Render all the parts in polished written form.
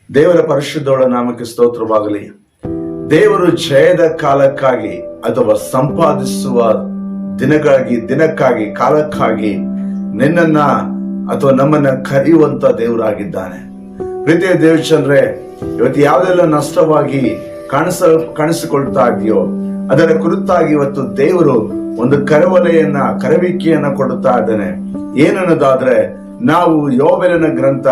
ದೇವರ ಪರಿಶುದ್ಧೋಳ ನಾಮಕ್ಕೆ ಸ್ತೋತ್ರವಾಗಲಿ. ದೇವರು ಜಯದ ಕಾಲಕ್ಕಾಗಿ ಅಥವಾ ಸಂಪಾದಿಸುವ ದಿನಕ್ಕಾಗಿ ಕಾಲಕ್ಕಾಗಿ ನಿನ್ನನ್ನ ಅಥವಾ ನಮ್ಮನ್ನ ಕರೆಯುವಂತ ದೇವರಾಗಿದ್ದಾನೆ. ಪ್ರೀತಿಯ ದೇವಚಂದ್ರೆ, ಇವತ್ತು ಯಾವುದೆಲ್ಲ ನಷ್ಟವಾಗಿ ಕಾಣಿಸಿಕೊಳ್ತಾ ಇದೆಯೋ ಅದರ ಕುರಿತಾಗಿ ಇವತ್ತು ದೇವರು ಒಂದು ಕರವಿಕೆಯನ್ನ ಕೊಡುತ್ತಾ ಇದ್ದಾನೆ. ಏನನ್ನೋದಾದ್ರೆ, ನಾವು ಯೋಬೆಲನ ಗ್ರಂಥ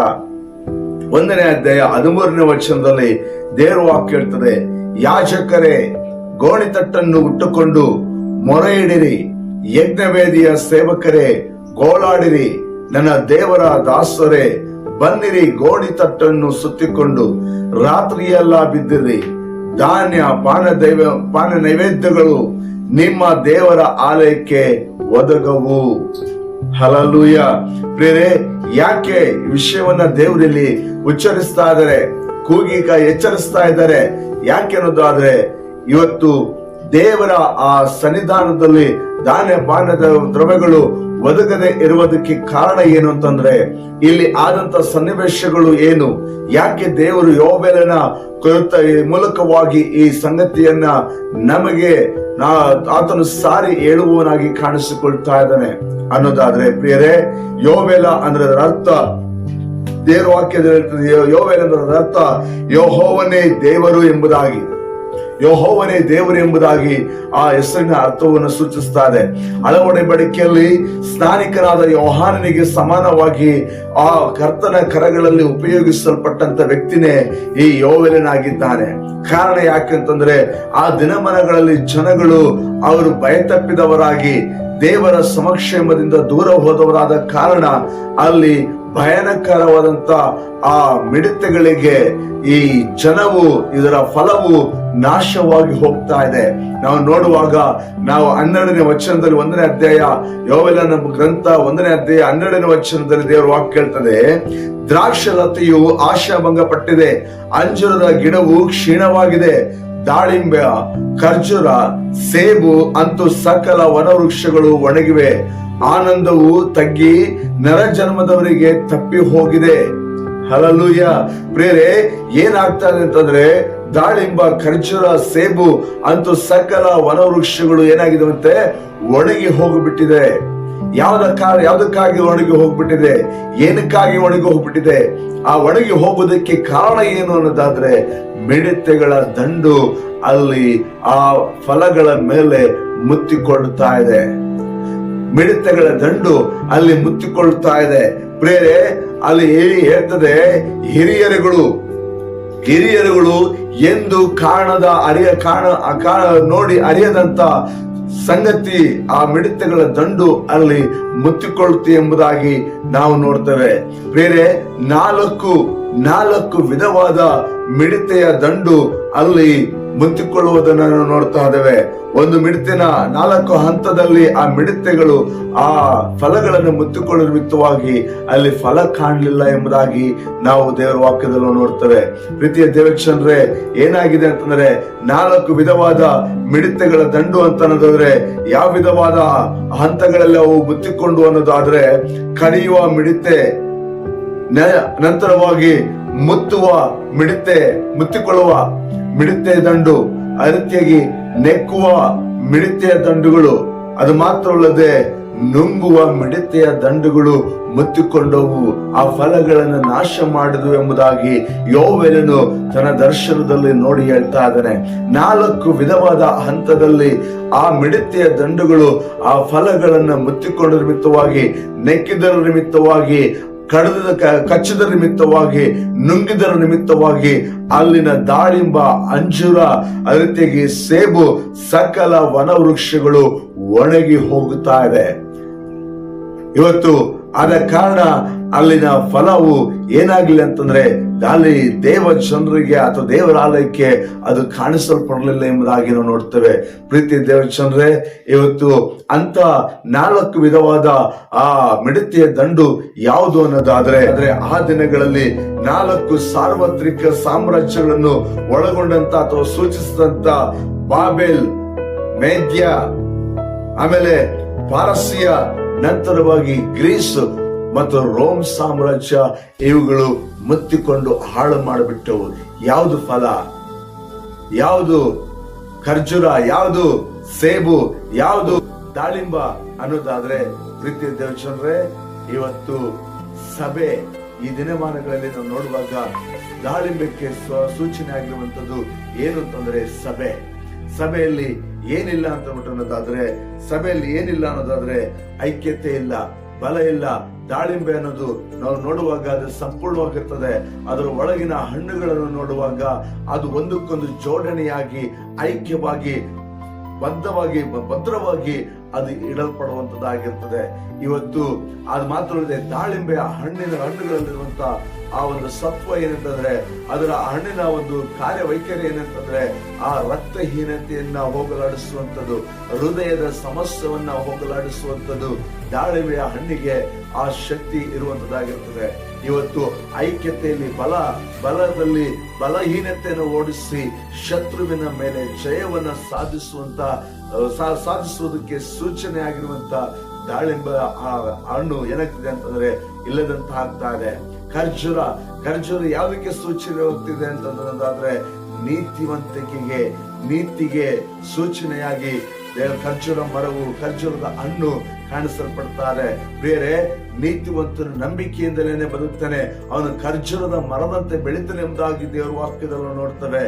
1ನೇ ಅಧ್ಯಾಯ 13ನೇ ವಚನದಲ್ಲಿ ದೇವರ ವಾಕ್ಯ ಹೇಳ್ತದೆ, ಯಾಜಕರೇ ಗೋಣಿತಟ್ಟನ್ನು ಉಟ್ಟುಕೊಂಡು ಮೊರೆ ಇಡಿರಿ, ಯಜ್ಞವೇದಿಯ ಸೇವಕರೇ ಗೋಳಾಡಿರಿ, ನನ್ನ ದೇವರ ದಾಸರೇ ಬನ್ನಿರಿ, ಗೋಣಿತಟ್ಟನ್ನು ಸುತ್ತಿಕೊಂಡು ರಾತ್ರಿಯೆಲ್ಲ ಬಿದ್ದಿರಿ, ಧಾನ್ಯ ಪಾನ ನೈವೇದ್ಯಗಳು ನಿಮ್ಮ ದೇವರ ಆಲಯಕ್ಕೆ ಒದಗವು. ಹಲ್ಲೆಲೂಯ. ಪ್ರಿಯರೇ, ಯಾಕೆ ವಿಷಯವನ್ನ ದೇವರಲ್ಲಿ ಉಚ್ಚರಿಸ್ತಾ ಇದ್ದಾರೆ, ಕೂಗೀಗ ಎಚ್ಚರಿಸ್ತಾ ಇದ್ದಾರೆ? ಯಾಕೆ ಅನ್ನೋದಾದ್ರೆ, ಇವತ್ತು ದೇವರ ಆ ಸನ್ನಿಧಾನದಲ್ಲಿ ಧಾನ್ಯ ಪಾನದ ದ್ರವ್ಯಗಳು ಒದಗದೆ ಇರುವುದಕ್ಕೆ ಕಾರಣ ಏನು ಅಂತಂದ್ರೆ, ಇಲ್ಲಿ ಆದಂತ ಸನ್ನಿವೇಶಗಳು ಏನು, ಯಾಕೆ ದೇವರು ಯೋಬೆಲನ ಮೂಲಕವಾಗಿ ಈ ಸಂಗತಿಯನ್ನ ನಮಗೆ ಆತನು ಸಾರಿ ಹೇಳುವವನಾಗಿ ಕಾಣಿಸಿಕೊಳ್ತಾ ಇದ್ದಾನೆ ಅನ್ನೋದಾದ್ರೆ, ಪ್ರಿಯರೇ, ಯೋಬೆಲ ಅಂದ್ರೆ ಅರ್ಥ, ದೇವರ ವಾಕ್ಯದಲ್ಲಿ ಯೋಬೆಲ ಅಂದ್ರೆ ಅರ್ಥ ಯೆಹೋವನೇ ದೇವರು ಎಂಬುದಾಗಿ, ಯೆಹೋವನೇ ದೇವರು ಎಂಬುದಾಗಿ ಆ ಹೆಸರಿನ ಅರ್ಥವನ್ನು ಸೂಚಿಸ್ತಾ ಇದೆ. ಹಳೆ ಒಡಂಬಡಿಕೆಯಲ್ಲಿ ಸ್ನಾನಿಕನಾದ ಯೋಹಾನನಿಗೆ ಸಮಾನವಾಗಿ ಆ ಕರ್ತನ ಕರಗಳಲ್ಲಿ ಉಪಯೋಗಿಸಲ್ಪಟ್ಟಂತ ವ್ಯಕ್ತಿನೇ ಈ ಯೋಬೆಲನಾಗಿದ್ದಾನೆ. ಕಾರಣ ಯಾಕೆಂತಂದ್ರೆ, ಆ ದಿನಮಾನಗಳಲ್ಲಿ ಜನಗಳು ಅವರು ಭಯತಪ್ಪಿದವರಾಗಿ ದೇವರ ಸಮಕ್ಷೇಮದಿಂದ ದೂರ ಹೋದವರಾದ ಕಾರಣ ಅಲ್ಲಿ ಭಯಾನಕರವಾದಂತ ಆ ಮಿಡತೆಗಳಿಗೆ ಈ ಜನವು ಇದರ ಫಲವು ನಾಶವಾಗಿ ಹೋಗ್ತಾ ಇದೆ. ನಾವು ನೋಡುವಾಗ ನಾವು 12ನೇ ವಚನದಲ್ಲಿ 1ನೇ ಅಧ್ಯಾಯ ಯೋಬೆಲನ ಗ್ರಂಥ 1ನೇ ಅಧ್ಯಾಯ 12ನೇ ವಚನದಲ್ಲಿ ದೇವರ ವಾಕ್ಯ ಹೇಳ್ತದೆ, ದ್ರಾಕ್ಷಲತೆಯು ಆಶಾಭಂಗ ಪಟ್ಟಿದೆ, ಅಂಜೂರದ ಗಿಡವು ಕ್ಷೀಣವಾಗಿದೆ, ದಾಳಿಂಬೆ, ಖರ್ಜೂರ, ಸೇಬು ಅಂತೂ ಸಕಲ ವನವೃಕ್ಷಗಳು ಒಣಗಿವೆ, ಆನಂದವು ತಗ್ಗಿ ನರಜನ್ಮದವರಿಗೆ ತಪ್ಪಿ ಹೋಗಿದೆ. ಹಲ್ಲೆಲೂಯ. ಪ್ರಿಯರೇ, ಏನಾಗ್ತಾ ಇದೆ ಅಂತಂದ್ರೆ, ದಾಳಿಂಬ, ಖರ್ಜೂರ, ಸೇಬು ಅಂತೂ ಸಕಲ ವನವೃಕ್ಷಗಳು ಏನಾಗಿದವಂತೆ, ಒಣಗಿ ಹೋಗಿಬಿಟ್ಟಿದೆ. ಯಾವುದಕ್ಕಾಗಿ ಒಣಗಿ ಹೋಗ್ಬಿಟ್ಟಿದೆ? ಏನಕ್ಕಾಗಿ ಒಣಗಿ ಹೋಗ್ಬಿಟ್ಟಿದೆ? ಆ ಒಣಗಿ ಹೋಗುವುದಕ್ಕೆ ಕಾರಣ ಏನು ಅನ್ನೋದಾದ್ರೆ, ಮಿಡತೆಗಳ ದಂಡು ಅಲ್ಲಿ ಆ ಫಲಗಳ ಮೇಲೆ ಮುತ್ತಿಕೊಳ್ತಾ ಇದೆ. ಮಿಡತೆಗಳ ದಂಡು ಅಲ್ಲಿ ಮುತ್ತಿಕೊಳ್ತಾ ಇದೆ. ಪ್ರೇರೆ, ಅಲ್ಲಿ ಹೇಳ್ತದೆ, ಹಿರಿಯರುಗಳು ಎಂದು ಕಾಣದ ನೋಡಿ ಅರಿಯದಂತ ಸಂಗತಿ ಆ ಮಿಡತೆಗಳ ದಂಡು ಅಲ್ಲಿ ಮುತ್ತಿಕೊಳ್ತಿ ಎಂಬುದಾಗಿ ನಾವು ನೋಡ್ತೇವೆ. ಬೇರೆ ನಾಲ್ಕು ವಿಧವಾದ ಮಿಡತೆಯ ದಂಡು ಅಲ್ಲಿ ಮುತ್ತಿಕೊಳ್ಳುವುದನ್ನು ನಾವು ನೋಡ್ತಾ ಇದ್ದೇವೆ. ಒಂದು ಮಿಡತೆನ 4 ಹಂತದಲ್ಲಿ ಆ ಮಿಡತೆಗಳು ಆ ಫಲಗಳನ್ನು ಮುತ್ತಿಕೊಳ್ಳುವ ನಿಮಿತ್ತವಾಗಿ ಅಲ್ಲಿ ಫಲ ಕಾಣಲಿಲ್ಲ ಎಂಬುದಾಗಿ ನಾವು ದೇವರ ವಾಕ್ಯದಲ್ಲೂ ನೋಡ್ತೇವೆ. ಪ್ರೀತಿಯ ದೇವಚಂದ್ರೆ, ಏನಾಗಿದೆ ಅಂತಂದ್ರೆ, 4 ವಿಧವಾದ ಮಿಡತೆಗಳ ದಂಡು ಅಂತ ಅನ್ನೋದಾದ್ರೆ, ಯಾವ ವಿಧವಾದ ಹಂತಗಳಲ್ಲಿ ಅವು ಮುತ್ತಿಕೊಂಡು ಅನ್ನೋದಾದ್ರೆ, ಕಡಿಯುವ ಮಿಡತೆ, ನಂತರವಾಗಿ ಮುತ್ತಿಕೊಳ್ಳುವ ಮಿಡತೆ ದಂಡು, ಆ ರೀತಿಯಾಗಿ ನೆಕ್ಕುವ ಮಿಡತೆಯ ದಂಡುಗಳು, ಅದು ಮಾತ್ರವಲ್ಲದೆ ನುಂಗುವ ಮಿಡತೆಯ ದಂಡುಗಳು ಮುತ್ತಿಕೊಂಡವು, ಆ ಫಲಗಳನ್ನು ನಾಶ ಮಾಡಿದವು ಎಂಬುದಾಗಿ ಯೋಬೆಲನು ತನ್ನ ದರ್ಶನದಲ್ಲಿ ನೋಡಿ ಹೇಳ್ತಾ ಇದ್ದಾನೆ. 4 ವಿಧವಾದ ಹಂತದಲ್ಲಿ ಆ ಮಿಡತೆಯ ದಂಡುಗಳು ಆ ಫಲಗಳನ್ನು ಮುತ್ತಿಕೊಂಡ ನಿಮಿತ್ತವಾಗಿ, ನೆಕ್ಕಿದರ ನಿಮಿತ್ತವಾಗಿ, ಕಚ್ಚಿದ ನಿಮಿತ್ತವಾಗಿ, ನುಂಗಿದರ ನಿಮಿತ್ತವಾಗಿ ಅಲ್ಲಿನ ದಾಳಿಂಬ, ಅಂಜೂರ, ಅದೇ ರೀತಿಯಾಗಿ ಸೇಬು, ಸಕಲ ವನವೃಕ್ಷಗಳು ಒಣಗಿ ಹೋಗುತ್ತಾ ಇದೆ. ಇವತ್ತು ಆದ ಕಾರಣ ಅಲ್ಲಿನ ಫಲವು ಏನಾಗಲಿಲ್ಲ ಅಂತಂದ್ರೆ, ಅಲ್ಲಿ ದೇವ ಜನರಿಗೆ ಅಥವಾ ದೇವರ ಆಲಯಕ್ಕೆ ಅದು ಕಾಣಿಸಲ್ಪಡಲಿಲ್ಲ ಎಂಬುದಾಗಿ ನಾವು ನೋಡ್ತೇವೆ. ಪ್ರೀತಿ ದೇವಚಂದ್ರೆ, ಇವತ್ತು ಅಂತ 4 ವಿಧವಾದ ಆ ಮಿಡತೆಯ ದಂಡು ಯಾವುದು ಅನ್ನೋದಾದ್ರೆ, ಆ ದಿನಗಳಲ್ಲಿ 4 ಸಾರ್ವತ್ರಿಕ ಸಾಮ್ರಾಜ್ಯಗಳನ್ನು ಒಳಗೊಂಡಂತ ಅಥವಾ ಸೂಚಿಸಿದಂತ ಬಾಬೆಲ್, ಮೇದ್ಯ, ಆಮೇಲೆ ಪಾರಸಿಯ, ನಂತರವಾಗಿ ಗ್ರೀಸ್, ಮತ್ತು ರೋಮ್ ಸಾಮ್ರಾಜ್ಯ ಇವುಗಳು ಮುತ್ತಿಕೊಂಡು ಹಾಳು ಮಾಡಿಬಿಟ್ಟವು. ಯಾವುದು ಫಲ, ಯಾವುದು ಖರ್ಜೂರ, ಯಾವುದು ಸೇಬು, ಯಾವುದು ದಾಳಿಂಬ ಅನ್ನೋದಾದ್ರೆ ಪ್ರೀತಿಯ ದೇವಜನರೇ, ಇವತ್ತು ಸಭೆ ಈ ದಿನಮಾನಗಳಲ್ಲಿ ನಾವು ನೋಡುವಾಗ ದಾಳಿಂಬಕ್ಕೆ ಸೂಚನೆ ಆಗಿರುವಂತದ್ದು ಏನು ಅಂತಂದ್ರೆ ಸಭೆಯಲ್ಲಿ ಏನಿಲ್ಲ ಅಂತ ಅನ್ನೋದಾದ್ರೆ, ಸಭೆಯಲ್ಲಿ ಏನಿಲ್ಲ ಅನ್ನೋದಾದ್ರೆ ಐಕ್ಯತೆ ಇಲ್ಲ, ಬಲ ಇಲ್ಲ. ದಾಳಿಂಬೆ ಅನ್ನೋದು ನಾವು ನೋಡುವಾಗ ಅದು ಸಂಪೂರ್ಣವಾಗಿರ್ತದೆ. ಅದರ ಒಳಗಿನ ಹಣ್ಣುಗಳನ್ನು ನೋಡುವಾಗ ಅದು ಒಂದಕ್ಕೊಂದು ಜೋಡಣೆಯಾಗಿ ಐಕ್ಯವಾಗಿ ಭದ್ರವಾಗಿ ಅದು ಇಡಲ್ಪಡುವಂತದ್ದಾಗಿರ್ತದೆ. ಇವತ್ತು ಅದು ಮಾತ್ರವಲ್ಲದೆ ದಾಳಿಂಬೆಯ ಹಣ್ಣುಗಳಲ್ಲಿರುವಂತ ಆ ಒಂದು ಸತ್ವ ಏನಂತಂದ್ರೆ, ಅದರ ಹಣ್ಣಿನ ಒಂದು ಕಾರ್ಯವೈಖರಿ ಏನಂತಂದ್ರೆ, ಆ ರಕ್ತಹೀನತೆಯನ್ನ ಹೋಗಲಾಡಿಸುವಂಥದ್ದು, ಹೃದಯದ ಸಮಸ್ಯೆಯನ್ನ ಹೋಗಲಾಡಿಸುವಂಥದ್ದು ದಾಳಿಂಬೆಯ ಹಣ್ಣಿಗೆ ಆ ಶಕ್ತಿ ಇರುವಂತದ್ದಾಗಿರ್ತದೆ. ಇವತ್ತು ಐಕ್ಯತೆಯಲ್ಲಿ ಬಲದಲ್ಲಿ ಬಲಹೀನತೆಯನ್ನು ಓಡಿಸಿ ಶತ್ರುವಿನ ಮೇಲೆ ಜಯವನ್ನ ಸಾಧಿಸುವುದಕ್ಕೆ ಸೂಚನೆ ಆಗಿರುವಂತ ದಾಳಿಂಬ ಹಣ್ಣು ಏನಾಗ್ತಿದೆ ಅಂತಂದ್ರೆ ಇಲ್ಲದಂತ ಆಗ್ತಾ ಇದೆ. ಖರ್ಜೂರ ಯಾವುದಕ್ಕೆ ಸೂಚನೆ ಹೋಗ್ತಿದೆ ಅಂತಂದ್ರೆ ನೀತಿಗೆ ಸೂಚನೆಯಾಗಿ ಖರ್ಜೂರ ಮರವು, ಖರ್ಜೂರದ ಹಣ್ಣು ಕಾಣಿಸಲ್ಪಡ್ತಾರೆ. ಬೇರೆ ನೀತಿವಂತನು ನಂಬಿಕೆಯಿಂದಲೇ ಬದುಕ್ತಾನೆ, ಅವನು ಖರ್ಜೂರದ ಮರದಂತೆ ಬೆಳಿತಾನೆ ಎಂಬುದಾಗಿ ದೇವರ ವಾಕ್ಯದಲ್ಲಿ ನೋಡ್ತೇವೆ.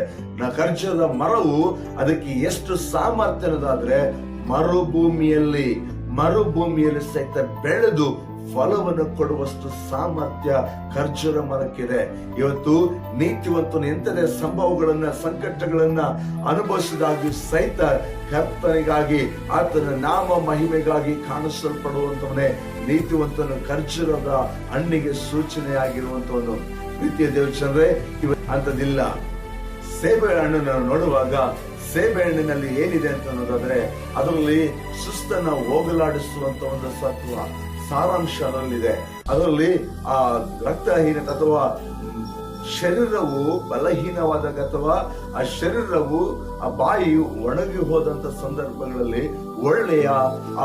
ಖರ್ಜೂರದ ಮರವು ಅದಕ್ಕೆ ಎಷ್ಟು ಸಾಮರ್ಥ್ಯ ಅನ್ನೋದಾದ್ರೆ, ಮರುಭೂಮಿಯಲ್ಲಿ ಸಹಿತ ಬೆಳೆದು ಫಲವನ್ನು ಕೊಡುವಷ್ಟು ಸಾಮರ್ಥ್ಯ ಖರ್ಜೂರ ಮರಕ್ಕಿದೆ. ಇವತ್ತು ನೀತಿವಂತನು ಎಂತದೇ ಸಂಭವಗಳನ್ನ, ಸಂಕಟಗಳನ್ನ ಅನುಭವಿಸಿದಾಗಿ ಸಹಿತ ಕರ್ತನಿಗಾಗಿ, ಆತನ ನಾಮ ಮಹಿಮೆಗಾಗಿ ಕಾಣಿಸಲ್ಪಡುವಂತವನೇ ನೀತಿವಂತನು. ಖರ್ಜೂರದ ಹಣ್ಣಿಗೆ ಸೂಚನೆಯಾಗಿರುವಂತವನು. ಪ್ರೀತಿಯ ದೇವಚಂದ್ರೆ ಅಂತದಿಲ್ಲ. ಸೇಬೆ ಹಣ್ಣನ್ನು ನೋಡುವಾಗ ಸೇಬೆ ಹಣ್ಣಿನಲ್ಲಿ ಏನಿದೆ ಅಂತ ಅನ್ನೋದಾದ್ರೆ, ಅದರಲ್ಲಿ ಸುಸ್ತನ್ನ ಹೋಗಲಾಡಿಸುವಂತ ಒಂದು ಸತ್ವ, ಸಾರಾಂಶ ಅದರಲ್ಲಿದೆ. ಅದರಲ್ಲಿ ಆ ರಕ್ತಹೀನತೆ ಅಥವಾ ಶರೀರವು ಬಲಹೀನವಾದಾಗ ಅಥವಾ ಆ ಶರೀರವು ಆ ಬಾಯಿಯು ಒಣಗಿ ಹೋದಂತ ಸಂದರ್ಭಗಳಲ್ಲಿ ಒಳ್ಳೆಯ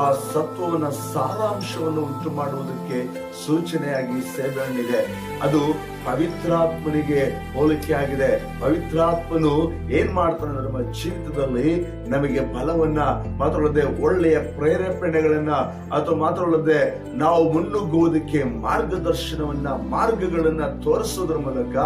ಆ ಸತ್ವವನ್ನ ಸಾರಾಂಶವನ್ನು ಉಂಟು ಮಾಡುವುದಕ್ಕೆ ಸೂಚನೆಯಾಗಿ ಸೇಬೆ ಹಣ್ಣಿದೆ. ಅದು ಪವಿತ್ರಾತ್ಮನಿಗೆ ಹೋಲಿಕೆ ಆಗಿದೆ. ಪವಿತ್ರಾತ್ಮನು ಏನ್ ಮಾಡ್ತಾನೆ ನಮ್ಮ ಜೀವಿತದಲ್ಲಿ ನಮಗೆ ಬಲವನ್ನ, ಮಾತ್ರವಲ್ಲದೆ ಒಳ್ಳೆಯ ಪ್ರೇರೇಪಣೆಗಳನ್ನ, ಅಥವಾ ಮಾತ್ರವಲ್ಲದೆ ನಾವು ಮುನ್ನುಗ್ಗುವುದಕ್ಕೆ ಮಾರ್ಗಗಳನ್ನ ತೋರಿಸೋದ್ರ ಮೂಲಕ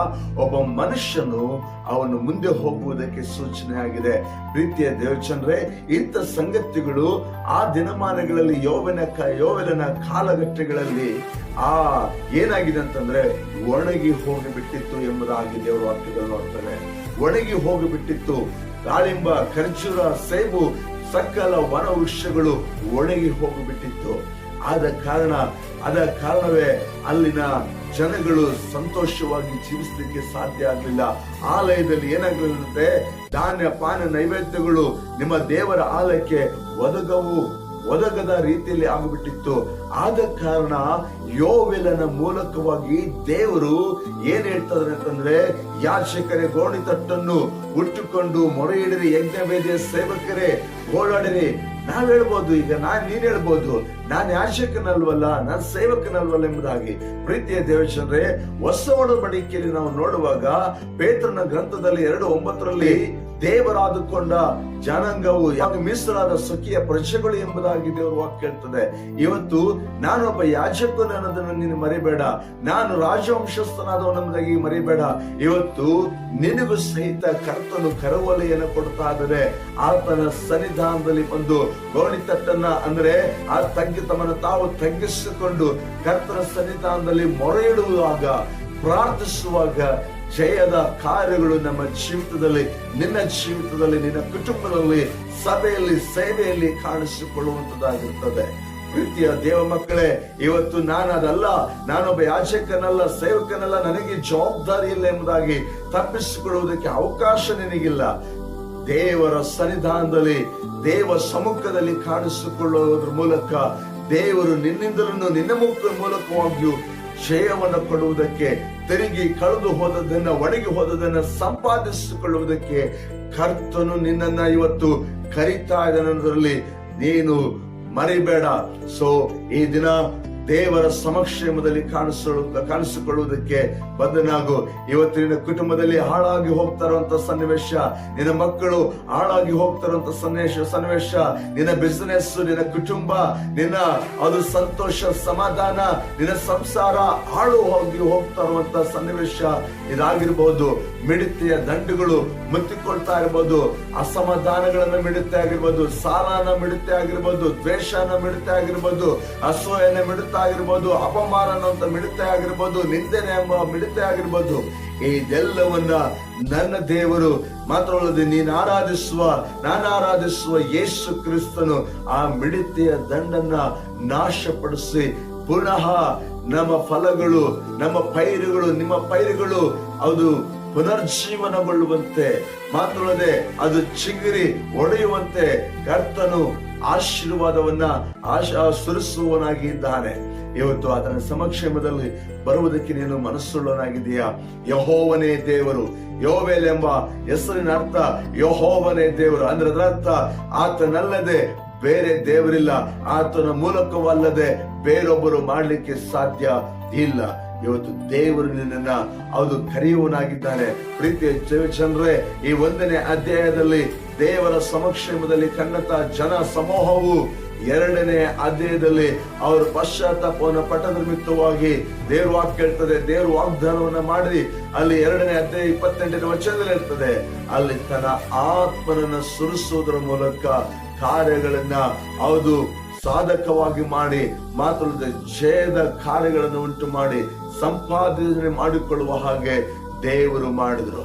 ಒಬ್ಬ ಮನುಷ್ಯನು ಅವನು ಮುಂದೆ ಹೋಗುವುದಕ್ಕೆ ಸೂಚನೆ ಆಗಿದೆ. ಪ್ರೀತಿಯ ದೇವಚಂದ್ರೆ, ಇಂಥ ಸಂಗತಿಗಳು ಆ ದಿನಮಾನಗಳಲ್ಲಿ ಯೋವೆಲನ ಕಾಲಘಟ್ಟಗಳಲ್ಲಿ ಏನಾಗಿದೆ ಅಂತಂದ್ರೆ ಒಣಗಿ ಹೋಗಿಬಿಟ್ಟಿತ್ತು ಎಂಬುದಾಗಿ ದೇವರ ವಾಕ್ಯದಲ್ಲಿ ನೋಡ್ತಾರೆ. ಒಣಗಿ ಹೋಗಿಬಿಟ್ಟಿತ್ತು. ದಾಳಿಂಬ, ಖರ್ಜೂರ, ಸೇಬು, ಸಕಲ ವನ ವೃಕ್ಷಗಳು ಒಣಗಿ ಹೋಗಿಬಿಟ್ಟಿತ್ತು. ಆದ ಕಾರಣವೇ ಅಲ್ಲಿನ ಜನಗಳು ಸಂತೋಷವಾಗಿ ಜೀವಿಸಲಿಕ್ಕೆ ಸಾಧ್ಯ ಆಗಲಿಲ್ಲ. ಆಲಯದಲ್ಲಿ ಏನಾಗಲಿರುತ್ತೆ, ಧಾನ್ಯ ಪಾನ ನೈವೇದ್ಯಗಳು ನಿಮ್ಮ ದೇವರ ಆಲಯಕ್ಕೆ ಒದಗದ ರೀತಿಯಲ್ಲಿ ಆಗಿಬಿಟ್ಟಿತ್ತು. ಆದ ಕಾರಣ ಯೋವೆಲನ ಮೂಲಕವಾಗಿ ದೇವರು ಏನ್ ಹೇಳ್ತಾರೆ ಅಂತಂದ್ರೆ, ಯಾಜಕರೇ ಗೋಣಿ ತಟ್ಟನ್ನು ಉಟ್ಟುಕೊಂಡು ಮೊರೆ ಇಡಿರಿ, ಯಜ್ಞವೇದಿಯ ಸೇವಕರೇ ಓಡಾಡಿರಿ. ನಾವ್ ಹೇಳ್ಬೋದು, ಈಗ ನೀನ್ ಹೇಳ್ಬೋದು, ನಾನು ಯಾಜಕನಲ್ವಲ್ಲ, ನಾನು ಸೇವಕನಲ್ವಲ್ಲ ಎಂಬುದಾಗಿ. ಪ್ರೀತಿಯ ದೇವಜನರೇ, ಹೊಸ ಒಡಂಬಡಿಕೆಯಲ್ಲಿ ನಾವು ನೋಡುವಾಗ ಪೇತ್ರನ ಗ್ರಂಥದಲ್ಲಿ 2:9 ದೇವರಾದುಕೊಂಡ ಜನಾಂಗವು ಯಾವಾಗ ಮೀಸಲಾದ ಸ್ವಕೀಯ ಪ್ರಜೆಗಳು ಎಂಬುದಾಗಿ ದೇವರು ವಾಕ್ಯ ಹೇಳ್ತದೆ. ಇವತ್ತು ನಾನೊಬ್ಬ ಯಾಜಕನು ಅನ್ನೋದನ್ನು ನೀನು ಮರಿಬೇಡ, ನಾನು ರಾಜವಂಶಸ್ಥನಾದವನೆಂಬುದಾಗಿ ಮರಿಬೇಡ. ಇವತ್ತು ನಿನಗೂ ಸಹಿತ ಕರ್ತನು ಕರವೊಲೆಯನ್ನು ಕೊಡ್ತಾ ಇದ್ದಾರೆ. ಆತನ ಸನ್ನಿಧಾನದಲ್ಲಿ ಬಂದು ಗೋಣಿತಟ್ಟನ್ನ ಅಂದ್ರೆ ತಮ್ಮನ್ನು ತಾವು ತಗ್ಗಿಸಿಕೊಂಡು ಕರ್ತನ ಸನ್ನಿಧಾನದಲ್ಲಿ ಮೊರೆ ಇಡುವಾಗ, ಪ್ರಾರ್ಥಿಸುವಾಗ ಜಯದ ಕಾರ್ಯಗಳು ನಮ್ಮ ಜೀವಿತದಲ್ಲಿ, ನಿನ್ನ ಜೀವಿತದಲ್ಲಿ, ನಿನ್ನ ಕುಟುಂಬದಲ್ಲಿ, ಸಭೆಯಲ್ಲಿ, ಸೇವೆಯಲ್ಲಿ ಕಾಣಿಸಿಕೊಳ್ಳುವಂತದ್ದಾಗಿರ್ತದೆ. ಪ್ರೀತಿಯ ದೇವ ಮಕ್ಕಳೇ, ಇವತ್ತು ನಾನೊಬ್ಬ ಯಾಜಕನಲ್ಲ, ಸೇವಕನಲ್ಲ, ನನಗೆ ಜವಾಬ್ದಾರಿ ಇಲ್ಲ ಎಂಬುದಾಗಿ ತಪ್ಪಿಸಿಕೊಳ್ಳುವುದಕ್ಕೆ ಅವಕಾಶ ನಿನಗಿಲ್ಲ. ದೇವರ ಸನ್ನಿಧಾನದಲ್ಲಿ, ದೇವ ಸಮ್ಮುಖದಲ್ಲಿ ಕಾಣಿಸಿಕೊಳ್ಳುವುದರ ಮೂಲಕ ದೇವರು ನಿನ್ನಿಂದಲೂ ನಿನ್ನ ಮೂಲಕವಾಗಿಯೂ ಜಯವನ್ನು ಕೊಡುವುದಕ್ಕೆ, ತಿರುಗಿ ಕಳೆದು ಹೋದದನ್ನ, ಒಣಗಿ ಹೋದದನ್ನ ಸಂಪಾದಿಸಿಕೊಳ್ಳುವುದಕ್ಕೆ ಕರ್ತನು ನಿನ್ನನ್ನ ಇವತ್ತು ಕರೀತಾ ಇದ್ದಾನೆಂದರಲ್ಲಿ ನೀನು ಮರಿಬೇಡ. ಈ ದಿನ ದೇವರ ಸಮಕ್ಷೇಮದಲ್ಲಿ ಕಾಣಿಸಿಕೊಳ್ಳುವುದಕ್ಕೆ ಬದ್ಧನಾಗು. ಇವತ್ತು ನಿನ್ನ ಕುಟುಂಬದಲ್ಲಿ ಹಾಳಾಗಿ ಹೋಗ್ತಾರಂತ ಸನ್ನಿವೇಶ, ನಿನ್ನ ಮಕ್ಕಳು ಹಾಳಾಗಿ ಹೋಗ್ತಾರಂತ ಸನ್ನಿವೇಶ, ನಿನ್ನ ಬಿಸಿನೆಸ್, ನಿನ್ನ ಕುಟುಂಬ, ನಿನ್ನ ಅದು ಸಂತೋಷ, ಸಮಾಧಾನ, ನಿನ್ನ ಸಂಸಾರ ಹಾಳು ಹೋಗ್ತಾ ಇರುವಂತ ಸನ್ನಿವೇಶ ಇದಾಗಿರ್ಬಹುದು. ಮಿಡತೆಯ ದಂಡುಗಳು ಮುತ್ತಿಕೊಳ್ತಾ ಇರ್ಬೋದು, ಅಸಮಾಧಾನಗಳನ್ನ ಮಿಡತೆ ಆಗಿರ್ಬೋದು, ಸಾಲನ ಮಿಡತೆ ಆಗಿರ್ಬೋದು, ದ್ವೇಷನ ಮಿಡತೆ ಆಗಿರ್ಬೋದು, ಅಸೂಯನ ಮಿಡತೆ ಆಗಿರ್ಬೋದು, ಅಪಮಾನ ಅಂತ ಮಿಡತೆ ಆಗಿರ್ಬೋದು, ನಿಂದನೆ ಎಂಬ ಮಿಡತೆ ಆಗಿರ್ಬೋದು. ಇದೆಲ್ಲವನ್ನ ನನ್ನ ದೇವರು ಮಾತ್ರವಲ್ಲದೆ ನಾನು ಆರಾಧಿಸುವ ಯೇಸು ಕ್ರಿಸ್ತನು ಆ ಮಿಡತೆಯ ದಂಡನ್ನ ನಾಶಪಡಿಸಿ ಪುನಃ ನಮ್ಮ ಫಲಗಳು, ನಮ್ಮ ಪೈರುಗಳು, ನಿಮ್ಮ ಪೈರುಗಳು ಅದು ಪುನರ್ಜೀವನಗೊಳ್ಳುವಂತೆ, ಮಾತ್ರವಲ್ಲದೆ ಅದು ಚಿಗುರಿ ಒಡೆಯುವಂತೆ ಕರ್ತನು ಆಶೀರ್ವಾದವನ್ನ ಸುರಿಸುವವನಾಗಿದ್ದಾನೆ. ಇವತ್ತು ಆತನ ಸಮಕ್ಷೇಮದಲ್ಲಿ ಬರುವುದಕ್ಕೆ ನೀನು ಮನಸ್ಸುಳ್ಳವನಾಗಿದೆಯಾ? ಯೆಹೋವನೇ ದೇವರು. ಯೋವೇಲ್ ಎಂಬ ಹೆಸರಿನ ಅರ್ಥ ಯೆಹೋವನೇ ದೇವರು ಅಂದ್ರೆ ಅದರ ಅರ್ಥ ಆತನಲ್ಲದೆ ಬೇರೆ ದೇವರಿಲ್ಲ, ಆತನ ಮೂಲಕವಲ್ಲದೆ ಬೇರೊಬ್ಬರು ಮಾಡ್ಲಿಕ್ಕೆ ಸಾಧ್ಯ ಇಲ್ಲ. ಇವತ್ತು ದೇವರು ನಿನ್ನನ್ನ ಅದು ಕರೆಯುವನಾಗಿದ್ದಾನೆ. ಪ್ರೀತಿಯ ಜನರೇ, ಈ 1ನೇ ಅಧ್ಯಾಯದಲ್ಲಿ ದೇವರ ಸಮಕ್ಷೇಮದಲ್ಲಿ ಕಂಡಂತ ಜನ ಸಮೂಹವು 2ನೇ ಅಧ್ಯಾಯದಲ್ಲಿ ಅವರ ಪಶ್ಚಾತ್ತಾಪವನ್ನು ಪಟ್ಟದ ನಿಮಿತ್ತವಾಗಿ ದೇವ್ರ ವಾಕ್ಯ ಹೇಳ್ತದೆ, ದೇವ್ರ ವಾಗ್ದಾನವನ್ನ ಮಾಡಿ ಅಲ್ಲಿ 2ನೇ ಅಧ್ಯಾಯ 28ನೇ ವಚನದಲ್ಲಿ ಇರ್ತದೆ, ಅಲ್ಲಿ ತನ್ನ ಆತ್ಮನನ್ನ ಸುರಿಸುವುದರ ಮೂಲಕ ಕಾರ್ಯಗಳನ್ನ ಅದು ಸಾಧಕವಾಗಿ ಮಾಡಿ ಮಾತ್ರವಲ್ಲದೆ ಜಯದ ಕಾರ್ಯಗಳನ್ನು ಉಂಟು ಮಾಡಿ ಸಂಪಾದನೆ ಮಾಡಿಕೊಳ್ಳುವ ಹಾಗೆ ದೇವರು ಮಾಡಿದ್ರು.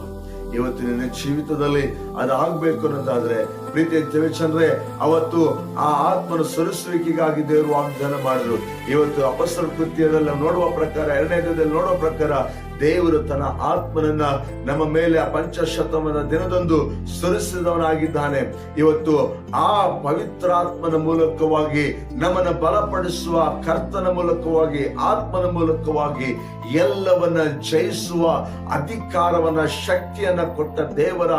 ಇವತ್ತು ನಿನ್ನ ಜೀವಿತದಲ್ಲಿ ಅದಾಗಬೇಕು ಅನ್ನೋದಾದ್ರೆ ಪ್ರೀತಿಯ ದೇವಚಂದ್ರೆ, ಅವತ್ತು ಆ ಆತ್ಮನ ಸುರಿಸುವಿಕೆಗಾಗಿ ದೇವರು ವಾಗ್ದಾನ ಮಾಡಿದ್ರು. ಇವತ್ತು ಅಪೊಸ್ತಲರ ಕೃತ್ಯದಲ್ಲಿ ನೋಡುವ ಪ್ರಕಾರ, 2ನೇ ಅಧ್ಯಾಯದಲ್ಲಿ ನೋಡುವ ಪ್ರಕಾರ ದೇವರು ತನ್ನ ಆತ್ಮನನ್ನ ನಮ್ಮ ಮೇಲೆ ಆ ಪಂಚಶತಮದ ದಿನದಂದು ಸುರಿಸಿದವನಾಗಿದ್ದಾನೆ. ಇವತ್ತು ಆ ಪವಿತ್ರಾತ್ಮನ ಮೂಲಕವಾಗಿ ನಮ್ಮನ್ನ ಬಲಪಡಿಸುವ ಕರ್ತನ ಮೂಲಕವಾಗಿ, ಆತ್ಮನ ಮೂಲಕವಾಗಿ ಎಲ್ಲವನ್ನ ಜಯಿಸುವ ಅಧಿಕಾರವನ್ನ, ಶಕ್ತಿಯನ್ನ ಕೊಟ್ಟ ದೇವರ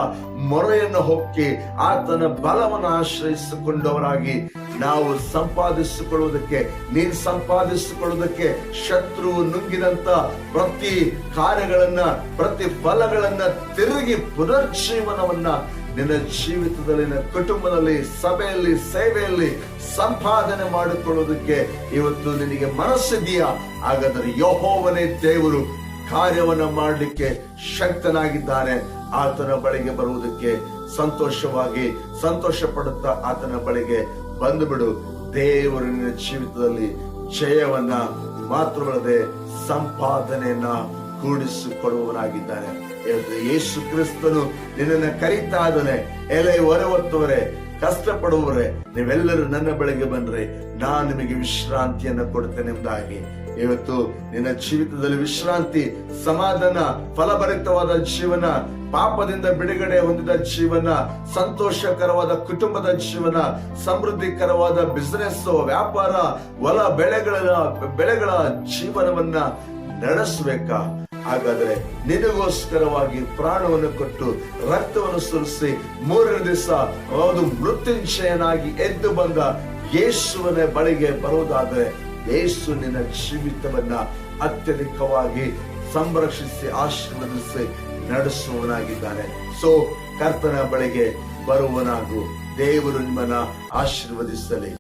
ಮೊರೆಯನ್ನು ಹೊಕ್ಕಿ ಆತನ ಬಲವನ್ನು ಆಶ್ರಯಿಸಿಕೊಂಡವರಾಗಿ ನಾವು ನೀನು ಸಂಪಾದಿಸಿಕೊಳ್ಳುವುದಕ್ಕೆ ಶತ್ರು ನುಂಗಿದಂತ ಪ್ರತಿ ಕಾರ್ಯಗಳನ್ನ, ಪ್ರತಿ ಫಲಗಳನ್ನ ತಿರುಗಿ ಪುನರ್ಜೀವನವನ್ನ ನಿನ್ನ ಜೀವಿತದಲ್ಲಿ, ನಿನ್ನ ಕುಟುಂಬದಲ್ಲಿ, ಸಭೆಯಲ್ಲಿ, ಸೇವೆಯಲ್ಲಿ ಸಂಪಾದನೆ ಮಾಡಿಕೊಳ್ಳುವುದಕ್ಕೆ ಇವತ್ತು ನಿನಗೆ ಮನಸ್ಸಿದೆಯಾ? ಹಾಗಾದರೆ ಯೆಹೋವನೇ ದೇವರು ಕಾರ್ಯವನ್ನ ಮಾಡಲಿಕ್ಕೆ ಶಕ್ತನಾಗಿದ್ದಾನೆ. ಆತನ ಬಳಿಗೆ ಬರುವುದಕ್ಕೆ ಸಂತೋಷ ಪಡುತ್ತಾ ಆತನ ಬಳಿಗೆ ಬಂದು ಬಿಡು. ದೇವರು ನಿನ್ನ ಜೀವಿತದಲ್ಲಿ ಜಯವನ್ನ ಮಾತ್ರವಲ್ಲದೆ ಸಂಪಾದನೆಯನ್ನ ಕೂಡಿಸಿಕೊಡುವವನಾಗಿದ್ದಾನೆ. ಯೇಸು ಕ್ರಿಸ್ತನು ನಿನ್ನನ್ನ ಕರೀತಾ ಇದ್ದಾನೆ. ಎಲೆ ಹೊರವತ್ತವರೇ, ಕಷ್ಟಪಡುವವರೇ, ನೀವೆಲ್ಲರೂ ನನ್ನ ಬಳಿಗೆ ಬಂದ್ರೆ ನಾನು ನಿಮಗೆ ವಿಶ್ರಾಂತಿಯನ್ನ ಕೊಡ್ತೇನೆ ಎಂಬುದಾಗಿ. ಇವತ್ತು ನಿನ್ನ ಜೀವಿತದಲ್ಲಿ ವಿಶ್ರಾಂತಿ, ಸಮಾಧಾನ, ಫಲಭರಿತವಾದ ಜೀವನ, ಪಾಪದಿಂದ ಬಿಡುಗಡೆ ಹೊಂದಿದ ಜೀವನ, ಸಂತೋಷಕರವಾದ ಕುಟುಂಬದ ಜೀವನ, ಸಮೃದ್ಧಿಕರವಾದ ಬಿಸಿನೆಸ್, ವ್ಯಾಪಾರ, ಹೊಲ ಬೆಳೆಗಳ ಜೀವನವನ್ನ ನಡೆಸಬೇಕಾ? ಹಾಗಾದ್ರೆ ನಿನಗೋಸ್ಕರವಾಗಿ ಪ್ರಾಣವನ್ನು ಕೊಟ್ಟು ರಕ್ತವನ್ನು ಸುರಿಸಿ 3ನೇ ದಿವಸ ಮೃತ್ಯುಂಜಯನಾಗಿ ಎದ್ದು ಬಂದ ಯೇಸುವಿನ ಬಳಿಗೆ ಬರುವುದಾದರೆ ಯೇಸು ನಿನ್ನ ಜೀವಿತವನ್ನ ಅತ್ಯಧಿಕವಾಗಿ ಸಂರಕ್ಷಿಸಿ ಆಶೀರ್ವದಿಸಿ ನಡೆಸುವವನಾಗಿದ್ದಾನೆ. ಕರ್ತನ ಬಳಿಗೆ ಬರುವನಾಗು. ದೇವರು ನಿಮ್ಮನ್ನ ಆಶೀರ್ವದಿಸಲಿ.